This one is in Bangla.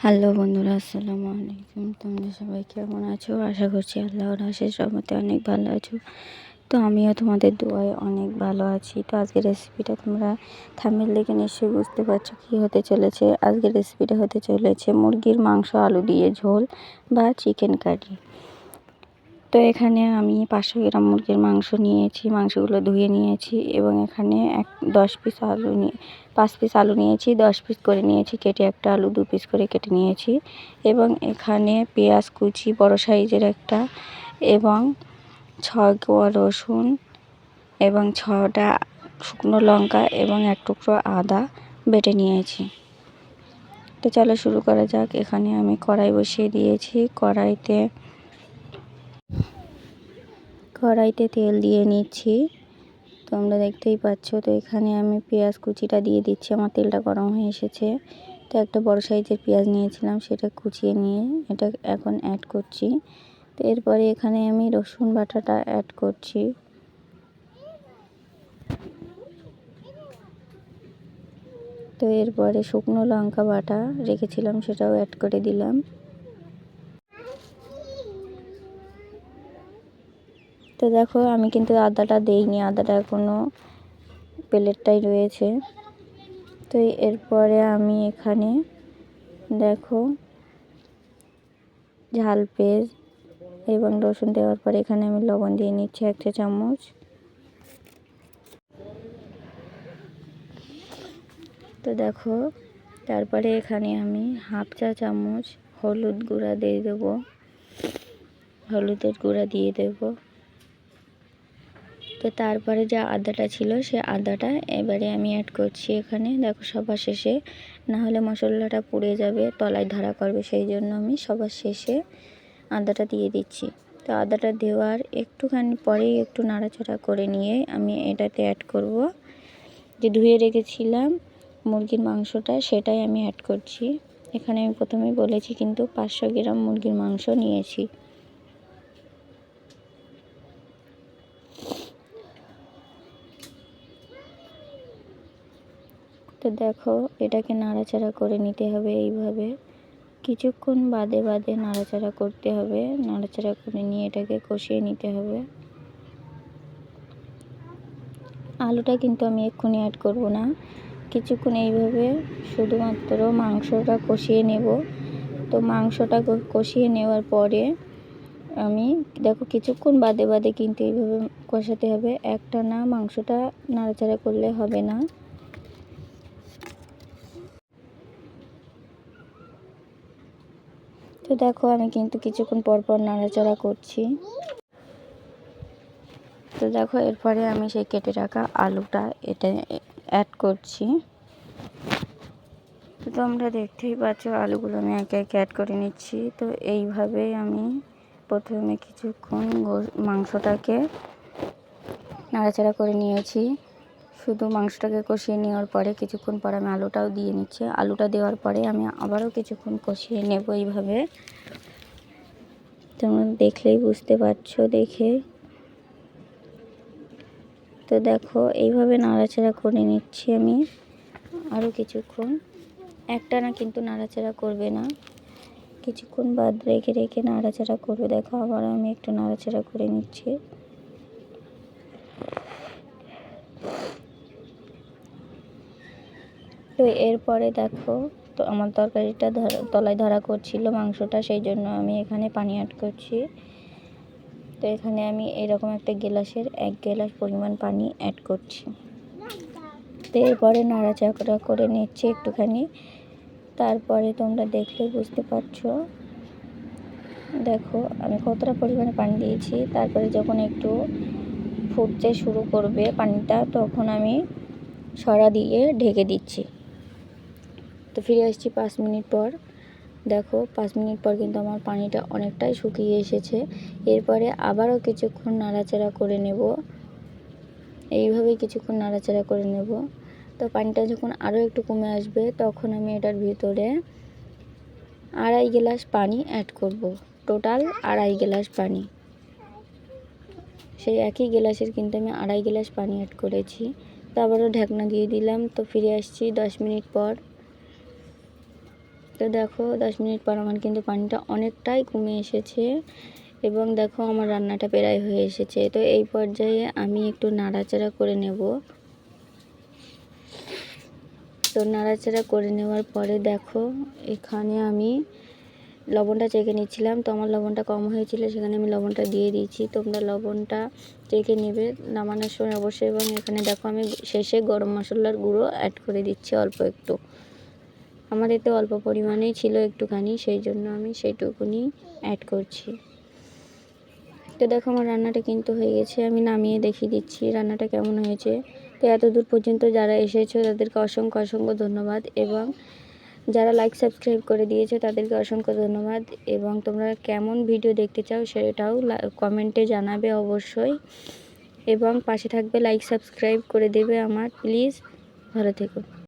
হ্যালো বন্ধুরা, আসসালামু আলাইকুম। তোমরা সবাই কেমন আছো? আশা করছি আল্লাহর অশেষ রহমতে অনেক ভালো আছো। তো আমিও তোমাদের দোয়ায় অনেক ভালো আছি। তো আজকের রেসিপিটা তোমরা থাম্বনেল দেখে নিশ্চয়ই বুঝতে পারছো কী হতে চলেছে। আজকের রেসিপিটা হতে চলেছে মুরগির মাংস আলু দিয়ে ঝোল বা চিকেন কারি। তো এখানে আমি 500 গ্রাম মুরগির মাংস নিয়েছি, মাংসগুলো ধুয়ে নিয়েছি এবং এখানে 5 পিস আলু নিয়েছি, 10 পিস করে নিয়েছি কেটে, একটা আলু 2 পিস করে কেটে নিয়েছি এবং এখানে পেঁয়াজ কুচি বড় সাইজের একটা এবং 6 কোয়া রসুন এবং 6টা শুকনো লঙ্কা এবং 1 টুকরো আদা বেটে নিয়েছি। তো চলো শুরু করা যাক। এখানে আমি কড়াই বসিয়ে দিয়েছি। কড়াইতে তেল দিয়ে নিচ্ছি, তোমরা দেখতেই পাচ্ছ। তো এখানে আমি পেঁয়াজ কুচিটা দিয়ে দিচ্ছি। আমার তেলটা গরম হয়ে এসেছে। তো একটা বড় সাইজের পেঁয়াজ নিয়েছিলাম, সেটা কুচিয়ে নিয়ে এটা এখন অ্যাড করছি। তো এরপরে এখানে আমি রসুন বাটাটা অ্যাড করছি। তো এরপরে শুকনো লঙ্কা বাটা রেখেছিলাম, সেটাও অ্যাড করে দিলাম। তো দেখো আমি কিন্তু আদাটা দেইনি, আদাটা এখনও প্লেটটাই রয়েছে। তো এরপরে আমি এখানে দেখো ঝাল পেঁয়াজ এবং রসুন দেওয়ার পরে এখানে আমি লবণ দিয়ে নিচ্ছি 1 চা চামচ। তো দেখো তারপরে এখানে আমি 1/2 চা চামচ হলুদের গুঁড়া দিয়ে দেব। তো তারপরে যে আদাটা ছিল সে আদাটা এবারে আমি অ্যাড করছি এখানে। দেখো সবার শেষে, না হলে মশলাটা পুড়ে যাবে, তলায় ধরা করবে, সেই জন্য আমি সবার শেষে আদাটা দিয়ে দিচ্ছি। তো আদাটা দেওয়ার একটুখানি পরেই একটু নাড়াচাড়া করে নিয়ে আমি এটাতে অ্যাড করব যে ধুয়ে রেখেছিলাম মুরগির মাংসটা, সেটাই আমি অ্যাড করছি। এখানে আমি প্রথমেই বলেছি কিন্তু 500 গ্রাম মুরগির মাংস নিয়েছি। তো দেখো এটাকে নাড়াচাড়া করে নিতে হবে, এইভাবে কিছুক্ষণ বাদে বাদে নাড়াচাড়া করতে হবে। নাড়াচাড়া করে নিয়ে এটাকে কষিয়ে নিতে হবে। আলুটা কিন্তু আমি এক্ষুনি অ্যাড করব না, কিছুক্ষণ এইভাবে শুধুমাত্র মাংসটা কষিয়ে নেব। তো মাংসটা কষিয়ে নেওয়ার পরে আমি দেখো কিছুক্ষণ বাদে বাদে কিন্তু এইভাবে কষাতে হবে, একটা না মাংসটা নাড়াচাড়া করলে হবে না। তো দেখো আমি কিন্তু কিছুক্ষণ পর পর নাড়াচাড়া করছি। তো দেখো এরপরে আমি সেই কেটে রাখা আলুটা এটা অ্যাড করছি। তো তোমরা দেখতেই পাচ্ছ আলুগুলো আমি একে একে অ্যাড করে নিচ্ছি। তো এইভাবেই আমি প্রথমে কিছুক্ষণ মাংসটাকে নাড়াচাড়া করে নিয়েছি। শুধু মাংসটাকে কষিয়ে নেওয়ার পরে কিছুক্ষণ পর আমি আলুটাও দিয়ে নিচ্ছি। আলুটা দেওয়ার পরে আমি আবারও কিছুক্ষণ কষিয়ে নেব এইভাবে। তোমরা দেখলেই বুঝতে পারছো দেখে। তো দেখো এইভাবে নাড়াচাড়া করে নিচ্ছি আমি আরও কিছুক্ষণ। একটানা কিন্তু নাড়াচাড়া করবে না, কিছুক্ষণ বাদ রেখে রেখে নাড়াচাড়া করবে। দেখো আবার আমি একটু নাড়াচাড়া করে নিচ্ছি। তো এরপরে দেখো তো আমার তরকারিটা তলায় ধরা করছিল মাংসটা, সেই জন্য আমি এখানে পানি অ্যাড করছি। তো এখানে আমি এরকম একটা গ্লাসের 1 গ্লাস পরিমাণ পানি অ্যাড করছি। তো এরপরে নাড়াচাড়া করে নিচ্ছি একটুখানি। তারপরে তোমরা দেখলে বুঝতে পারছো দেখো আমি কতটা পরিমাণে পানি দিয়েছি। তারপরে যখন একটু ফুটতে শুরু করবে পানিটা, তখন আমি সরা দিয়ে ঢেকে দিচ্ছি। তো ফিরে আসছি 5 মিনিট পর। দেখো 5 মিনিট পর কিন্তু আমার পানিটা অনেকটাই শুকিয়ে এসেছে। এরপরে আবারও কিছুক্ষণ নাড়াচাড়া করে নেব, এইভাবেই কিছুক্ষণ নাড়াচাড়া করে নেব। তো পানিটা যখন আরও একটু কমে আসবে, তখন আমি এটার ভিতরে 2.5 গ্লাস পানি অ্যাড করব। টোটাল 2.5 গ্লাস পানি, সেই একই গ্লাসের কিন্তু আমি 2.5 গ্লাস পানি অ্যাড করেছি। তো আবারও ঢাকনা দিয়ে দিলাম। তো ফিরে আসছি 10 মিনিট পর। তো দেখো 10 মিনিট পর আমার কিন্তু পানিটা অনেকটাই কমে এসেছে এবং দেখো আমার রান্নাটা প্রায় হয়ে এসেছে। তো এই পর্যায়ে আমি একটু নাড়াচাড়া করে নেব। তো নাড়াচাড়া করে নেওয়ার পরে দেখো এখানে আমি লবণটা চেখে নিচ্ছিলাম। তো আমার লবণটা কম হয়েছিল, সেখানে আমি লবণটা দিয়ে দিয়েছি। তোমরা লবণটা চেখে নেবে নামানোর সময় অবশ্যই। এবং এখানে দেখো আমি শেষে গরম মশলার গুঁড়ো অ্যাড করে দিচ্ছি অল্প একটু। আমার এতে অল্প পরিমাণেই ছিল একটুখানি, সেই জন্য আমি সেইটুকুনি অ্যাড করছি। তো দেখো আমার রান্নাটা কিন্তু হয়ে গেছে, আমি নামিয়ে দেখিয়ে দিচ্ছি রান্নাটা কেমন হয়েছে। তো এত দূর পর্যন্ত যারা এসেছো তাদেরকে অসংখ্য অসংখ্য ধন্যবাদ, এবং যারা লাইক সাবস্ক্রাইব করে দিয়েছে তাদেরকে অসংখ্য ধন্যবাদ। এবং তোমরা কেমন ভিডিও দেখতে চাও সেটাও কমেন্টে জানাবে অবশ্যই, এবং পাশে থাকবে, লাইক সাবস্ক্রাইব করে দেবে আমার। প্লিজ ভালো থেকো।